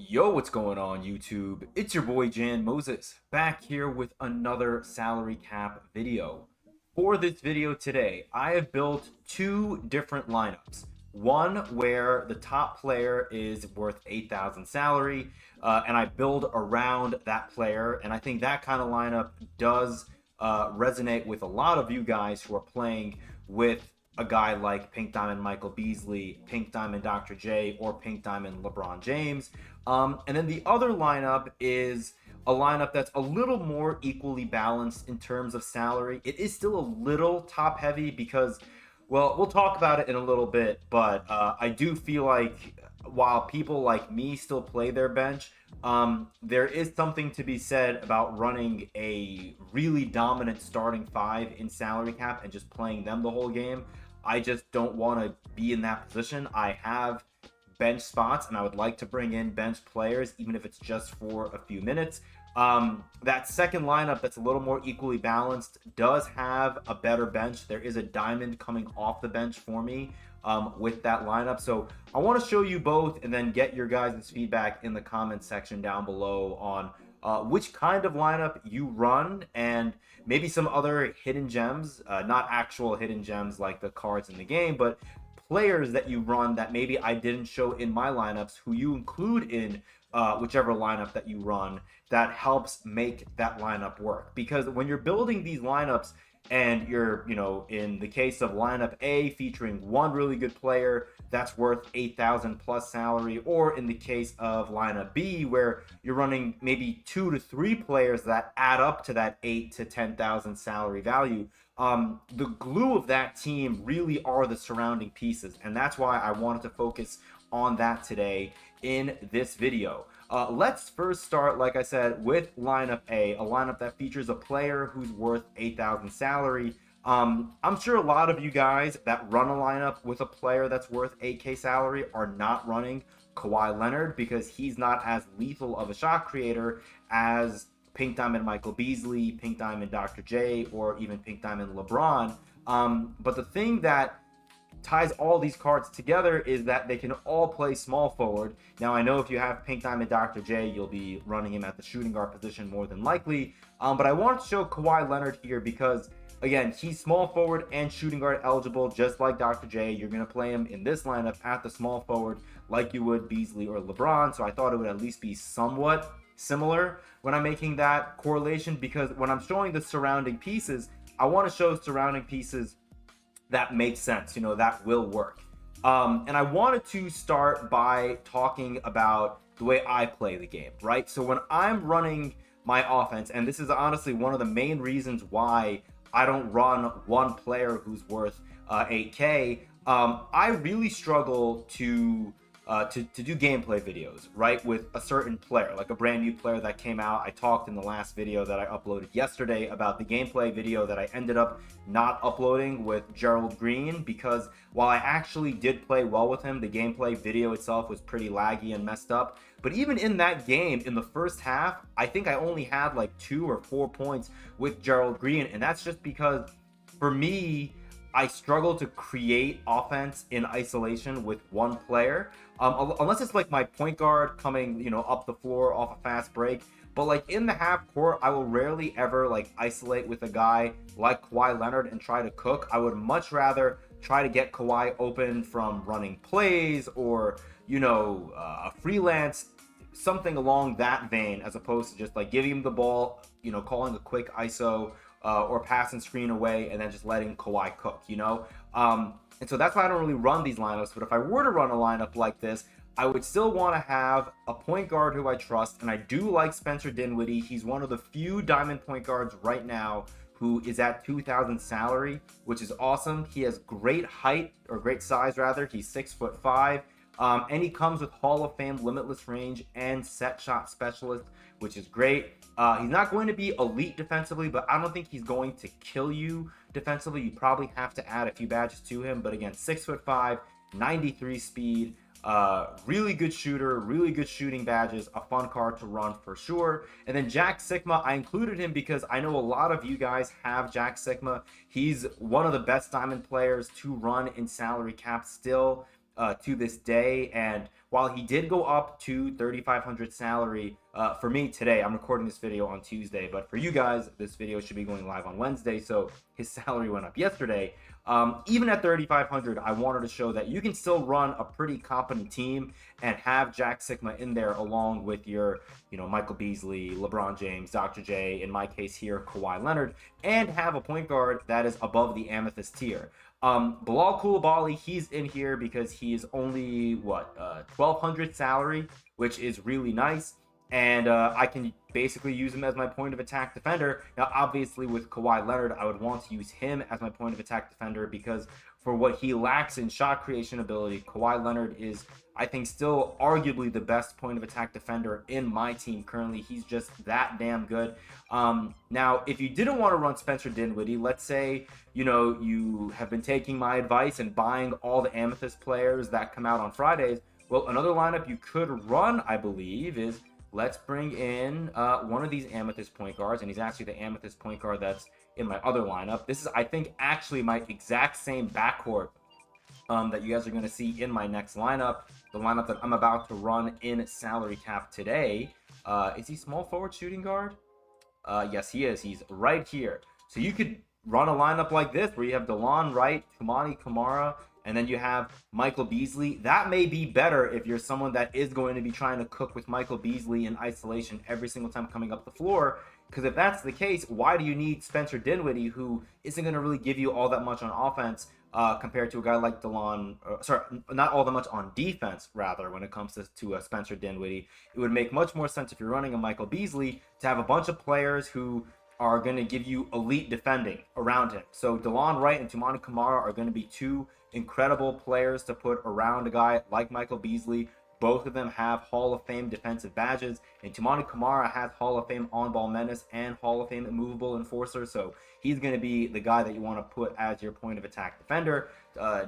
Yo, what's going on YouTube? It's your boy Jan Moses back here with another salary cap video. For this video today, I have built two different lineups. One where the top player is worth 8,000 salary, and I build around that player, and I think that kind of lineup does resonate with a lot of you guys who are playing with a guy like Pink Diamond Michael Beasley, Pink Diamond Dr. J, or Pink Diamond LeBron James. And then the other lineup is a lineup that's a little more equally balanced in terms of salary. It is still a little top heavy because, well, we'll talk about it in a little bit, but I do feel like while people like me still play their bench, there is something to be said about running a really dominant starting five in salary cap and just playing them the whole game. I just don't want to be in that position. I have bench spots and I would like to bring in bench players, even if it's just for a few minutes. That second lineup that's a little more equally balanced does have a better bench. There is a diamond coming off the bench for me with that lineup. So I want to show you both and then get your guys' feedback in the comments section down below on which kind of lineup you run and maybe some other hidden gems, not actual hidden gems like the cards in the game, but players that you run that maybe I didn't show in my lineups who you include in whichever lineup that you run that helps make that lineup work. Because when you're building these lineups and you're, in the case of lineup A featuring one really good player that's worth 8,000 plus salary, or in the case of lineup B where you're running maybe 2 to 3 players that add up to that 8 to 10,000 salary value, the glue of that team really are the surrounding pieces, and that's why I wanted to focus on that today in this video. Let's first start, like I said, with lineup A, a lineup that features a player who's worth 8,000 salary. I'm sure a lot of you guys that run a lineup with a player that's worth 8K salary are not running Kawhi Leonard because he's not as lethal of a shot creator as Pink Diamond Michael Beasley, Pink Diamond Dr. J, or even Pink Diamond LeBron. But the thing that ties all these cards together is that they can all play small forward. Now, I know if you have Pink Diamond Dr. J, you'll be running him at the shooting guard position more than likely. But I wanted to show Kawhi Leonard here because, again, he's small forward and shooting guard eligible, just like Dr. J. You're going to play him in this lineup at the small forward like you would Beasley or LeBron. So I thought it would at least be somewhat similar when I'm making that correlation, because when I'm showing the surrounding pieces, I want to show surrounding pieces that make sense, that will work. And I wanted to start by talking about the way I play the game, right? So when I'm running my offense, and this is honestly one of the main reasons why I don't run one player who's worth 8K, I really struggle to do gameplay videos, right, with a certain player, like a brand new player that came out. I talked in the last video that I uploaded yesterday about the gameplay video that I ended up not uploading with Gerald Green, because while I actually did play well with him, the gameplay video itself was pretty laggy and messed up. But even in that game, in the first half, I think I only had like 2 or 4 points with Gerald Green, and that's just because, for me, I struggle to create offense in isolation with one player, unless it's like my point guard coming, up the floor off a fast break. But like in the half court, I will rarely ever like isolate with a guy like Kawhi Leonard and try to cook. I would much rather try to get Kawhi open from running plays or, a freelance, something along that vein, as opposed to just like giving him the ball, calling a quick ISO or pass and screen away and then just letting Kawhi cook, And so that's why I don't really run these lineups. But if I were to run a lineup like this, I would still want to have a point guard who I trust. And I do like Spencer Dinwiddie. He's one of the few diamond point guards right now who is at 2,000 salary, which is awesome. He has great height, or great size rather. He's 6'5". And he comes with Hall of Fame limitless range and set shot specialist, which is great. He's not going to be elite defensively, but I don't think he's going to kill you defensively. You probably have to add a few badges to him. But again, 6'5", 93 speed, really good shooter, really good shooting badges, a fun card to run for sure. And then Jack Sigma, I included him because I know a lot of you guys have Jack Sigma. He's one of the best diamond players to run in salary cap still to this day. And while he did go up to 3,500 salary for me today, I'm recording this video on Tuesday, but for you guys, this video should be going live on Wednesday, so his salary went up yesterday. Even at 3,500, I wanted to show that you can still run a pretty competent team and have Jack Sigma in there along with your, Michael Beasley, LeBron James, Dr. J, in my case here, Kawhi Leonard, and have a point guard that is above the amethyst tier. Bilal Coulibaly, he's in here because he's only 1,200 salary, which is really nice, and I can basically use him as my point of attack defender. Now, obviously, with Kawhi Leonard, I would want to use him as my point of attack defender because for what he lacks in shot creation ability, Kawhi Leonard is, I think, still arguably the best point of attack defender in my team currently. He's just that damn good. Now, if you didn't want to run Spencer Dinwiddie, let's say, you have been taking my advice and buying all the Amethyst players that come out on Fridays, well, another lineup you could run, I believe, is let's bring in one of these Amethyst point guards, and he's actually the Amethyst point guard that's in my other lineup. This is, I think, actually my exact same backcourt that you guys are going to see in my next lineup, the lineup that I'm about to run in salary cap today. Is he small forward shooting guard? Yes, he is. He's right here. So you could run a lineup like this where you have DeLon Wright, Toumani Camara, and then you have Michael Beasley. That may be better if you're someone that is going to be trying to cook with Michael Beasley in isolation every single time coming up the floor. Because if that's the case, why do you need Spencer Dinwiddie, who isn't going to really give you all that much on offense compared to a guy like not all that much on defense, rather, when it comes to Spencer Dinwiddie. It would make much more sense if you're running a Michael Beasley to have a bunch of players who are going to give you elite defending around him. So DeLon Wright and Toumani Camara are going to be two incredible players to put around a guy like Michael Beasley. Both of them have Hall of Fame defensive badges, and Toumani Camara has Hall of Fame on-ball menace and Hall of Fame immovable enforcer, so he's going to be the guy that you want to put as your point of attack defender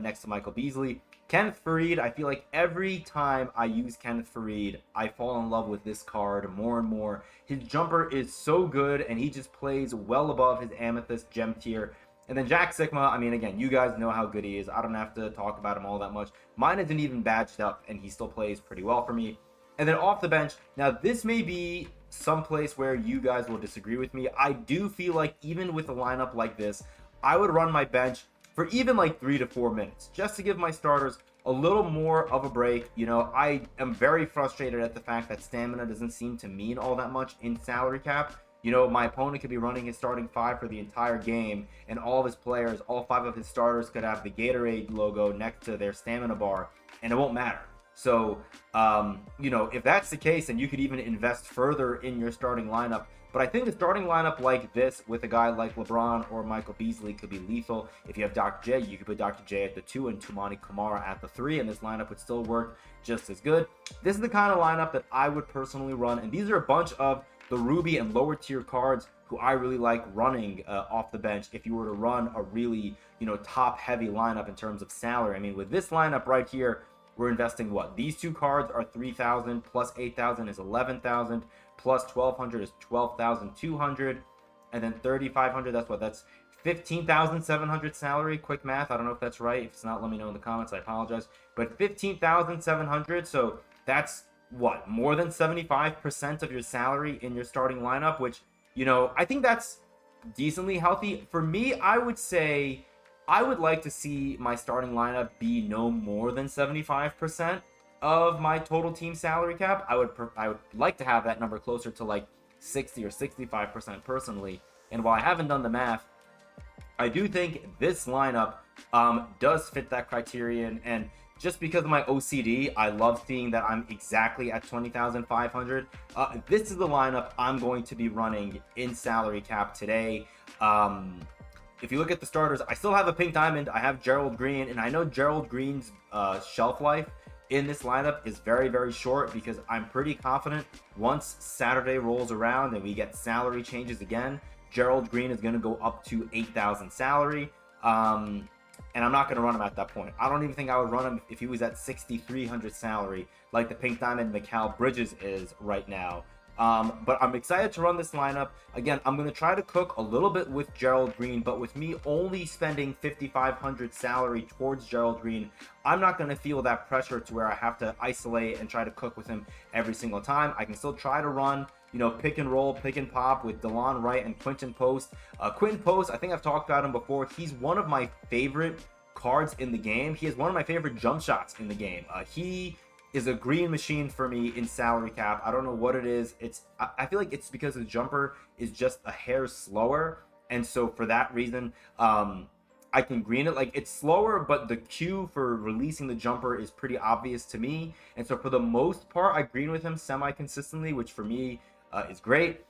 next to Michael Beasley. Kenneth Faried, I feel like every time I use Kenneth Faried, I fall in love with this card more and more. His jumper is so good, and he just plays well above his Amethyst gem tier. And then Jack Sigma, I mean, again, you guys know how good he is. I don't have to talk about him all that much. Mine isn't even badged up, and he still plays pretty well for me. And then off the bench, now this may be someplace where you guys will disagree with me. I do feel like even with a lineup like this, I would run my bench for even like 3 to 4 minutes, just to give my starters a little more of a break. I am very frustrated at the fact that stamina doesn't seem to mean all that much in salary cap. My opponent could be running his starting 5 for the entire game, and all of his players, all 5 of his starters could have the Gatorade logo next to their stamina bar, and it won't matter. So, if that's the case, then you could even invest further in your starting lineup. But I think a starting lineup like this with a guy like LeBron or Michael Beasley could be lethal. If you have Dr. J, you could put Dr. J at the 2 and Toumani Camara at the 3, and this lineup would still work just as good. This is the kind of lineup that I would personally run, and these are a bunch of the Ruby and lower tier cards who I really like running off the bench if you were to run a really, top heavy lineup in terms of salary. I mean, with this lineup right here, we're investing what? These two cards are 3,000 plus 8,000 is 11,000 plus 1,200 is 12,200, and then 3,500, that's 15,700 salary. Quick math, I don't know if that's right. If it's not, let me know in the comments. I apologize. But 15,700, so that's what, more than 75% of your salary in your starting lineup, which, I think that's decently healthy. For me, I would say I would like to see my starting lineup be no more than 75% of my total team salary cap. I would like to have that number closer to like 60 or 65% personally. And while I haven't done the math, I do think this lineup does fit that criterion. And just because of my OCD, I love seeing that I'm exactly at 20,500. This is the lineup I'm going to be running in salary cap today. If you look at the starters, I still have a pink diamond. I have Gerald Green, and I know Gerald Green's shelf life in this lineup is very, very short because I'm pretty confident once Saturday rolls around and we get salary changes again, Gerald Green is going to go up to 8,000 salary. And I'm not going to run him at that point. I don't even think I would run him if he was at 6,300 salary, like the pink diamond Mikal Bridges is right now. But I'm excited to run this lineup. Again, I'm going to try to cook a little bit with Gerald Green, but with me only spending 5,500 salary towards Gerald Green, I'm not going to feel that pressure to where I have to isolate and try to cook with him every single time. I can still try to run, pick and roll, pick and pop with DeLon Wright and Quinton Post. Quinton Post, I think I've talked about him before. He's one of my favorite cards in the game. He is one of my favorite jump shots in the game. He is a green machine for me in salary cap. I don't know what it is. I feel like it's because the jumper is just a hair slower, and so for that reason, I can green it. Like, it's slower, but the cue for releasing the jumper is pretty obvious to me, and so for the most part, I green with him semi-consistently, which for me is great.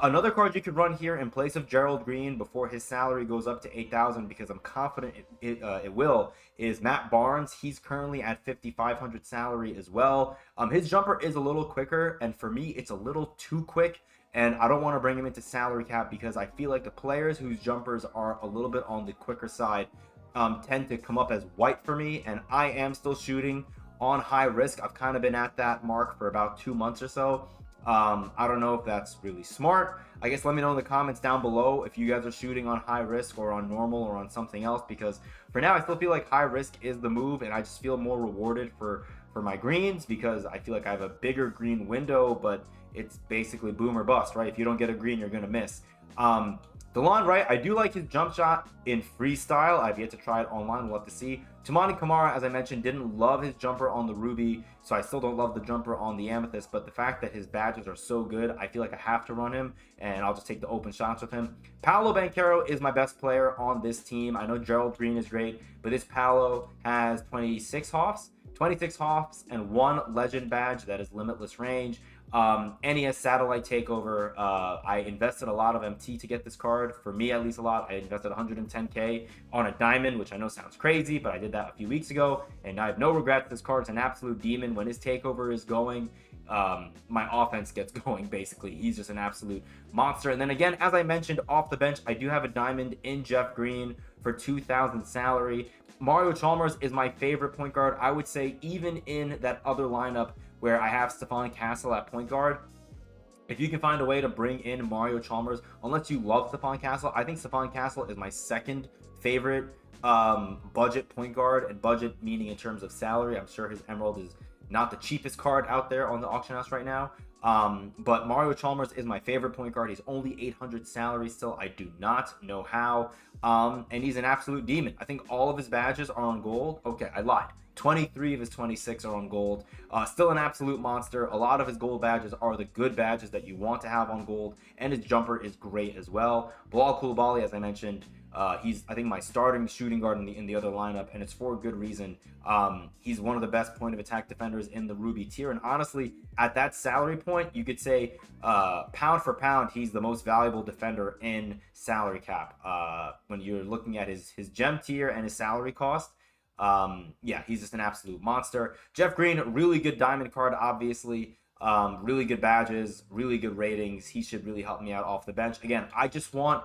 Another card you could run here in place of Gerald Green before his salary goes up to 8,000, because I'm confident it will, is Matt Barnes. He's currently at 5,500 salary as well. His jumper is a little quicker, and for me, it's a little too quick, and I don't want to bring him into salary cap because I feel like the players whose jumpers are a little bit on the quicker side tend to come up as white for me, and I am still shooting on high risk. I've kind of been at that mark for about 2 months or so. I don't know if that's really smart. I guess let me know in the comments down below if you guys are shooting on high risk or on normal or on something else, because for now I still feel like high risk is the move, and I just feel more rewarded for my greens because I feel like I have a bigger green window, but it's basically boom or bust, right? If you don't get a green, you're gonna miss. DeLon Wright, I do like his jump shot in freestyle. I've yet to try it online. We'll have to see. Toumani Camara, as I mentioned, didn't love his jumper on the Ruby, so I still don't love the jumper on the Amethyst, but the fact that his badges are so good, I feel like I have to run him, and I'll just take the open shots with him. Paolo Banchero is my best player on this team. I know Gerald Green is great, but this Paolo has 26 hops, and 1 legend badge that is limitless range. And he has satellite takeover. I invested a lot of MT to get this card, for me at least a lot. I invested 110k on a diamond, which I know sounds crazy, but I did that a few weeks ago, and I have no regrets. This card's an absolute demon. When his takeover is going, my offense gets going, basically. He's just an absolute monster. And then again, as I mentioned, off the bench, I do have a diamond in Jeff Green for 2,000 salary. Mario Chalmers is my favorite point guard. I would say even in that other lineup where I have Stephon Castle at point guard, if you can find a way to bring in Mario Chalmers, unless you love Stephon Castle, I think Stephon Castle is my second favorite budget point guard, and budget meaning in terms of salary. I'm sure his Emerald is not the cheapest card out there on the auction house right now. But Mario Chalmers is my favorite point guard. He's only 800 salary still. I do not know how. And he's an absolute demon. I think all of his badges are on gold. Okay, I lied. 23 of his 26 are on gold. Still an absolute monster. A lot of his gold badges are the good badges that you want to have on gold, and his jumper is great as well. Bilal Coulibaly, as I mentioned, he's, I think, my starting shooting guard in the other lineup, and it's for a good reason. He's one of the best point of attack defenders in the Ruby tier, and honestly, at that salary point, you could say pound for pound, he's the most valuable defender in salary cap. When you're looking at his gem tier and his salary cost, yeah, he's just an absolute monster. Jeff Green, really good diamond card, obviously. Really good badges, really good ratings. He should really help me out off the bench. Again, I just want,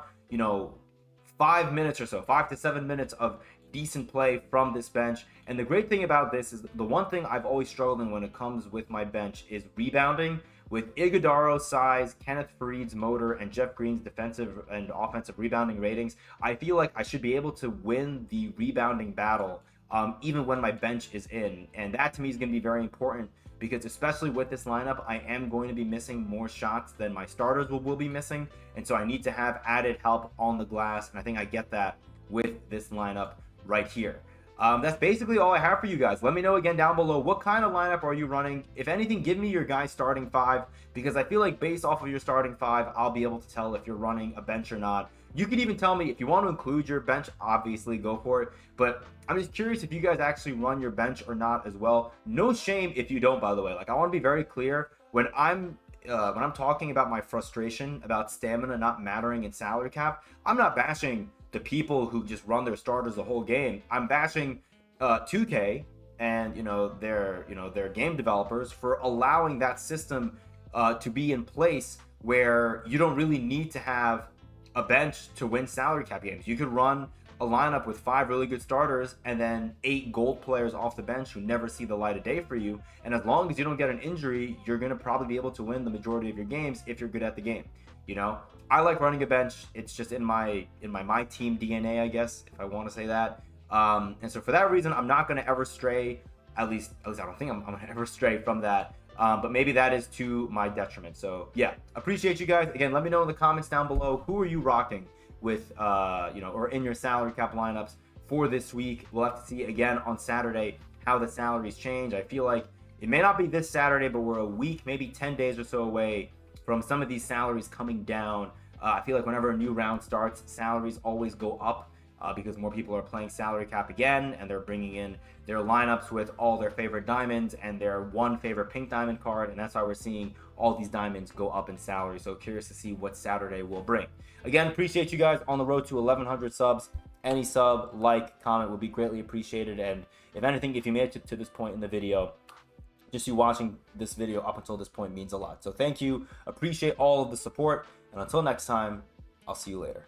5 minutes or so, 5 to 7 minutes of decent play from this bench. And the great thing about this is the one thing I've always struggled in when it comes with my bench is rebounding. With Iguodaro's size, Kenneth Farid's motor, and Jeff Green's defensive and offensive rebounding ratings, I feel like I should be able to win the rebounding battle even when my bench is in. And that to me is going to be very important, because especially with this lineup, I am going to be missing more shots than my starters will be missing. And so I need to have added help on the glass, and I think I get that with this lineup right here. That's basically all I have for you guys. Let me know again down below, what kind of lineup are you running? If anything, give me your guys' starting 5, because I feel like based off of your starting 5, I'll be able to tell if you're running a bench or not. You can even tell me if you want to include your bench, obviously go for it. But I'm just curious if you guys actually run your bench or not as well. No shame if you don't, by the way. Like, I want to be very clear when I'm talking about my frustration about stamina not mattering in salary cap. I'm not bashing the people who just run their starters the whole game. I'm bashing 2K and their game developers for allowing that system to be in place where you don't really need to have a bench to win salary cap games. You could run a lineup with 5 really good starters and then 8 gold players off the bench who never see the light of day for you. And as long as you don't get an injury, you're going to probably be able to win the majority of your games if you're good at the game. You know, I like running a bench. It's just in my MyTeam DNA, I guess, if I want to say that. And so for that reason, I'm not going to ever stray. At least I don't think I'm going to ever stray from that. But maybe that is to my detriment. So yeah, appreciate you guys. Again, let me know in the comments down below, who are you rocking with, or in your salary cap lineups for this week. We'll have to see again on Saturday how the salaries change. I feel like it may not be this Saturday, but we're a week, maybe 10 days or so away from some of these salaries coming down. I feel like whenever a new round starts, salaries always go up because more people are playing salary cap again, and they're bringing in their lineups with all their favorite diamonds and their one favorite pink diamond card, and that's why we're seeing all these diamonds go up in salary. So curious to see what Saturday will bring. Again, appreciate you guys on the road to 1,100 subs. Any sub, like, comment would be greatly appreciated. And if anything, if you made it to this point in the video, just you watching this video up until this point means a lot. So thank you. Appreciate all of the support. And until next time, I'll see you later.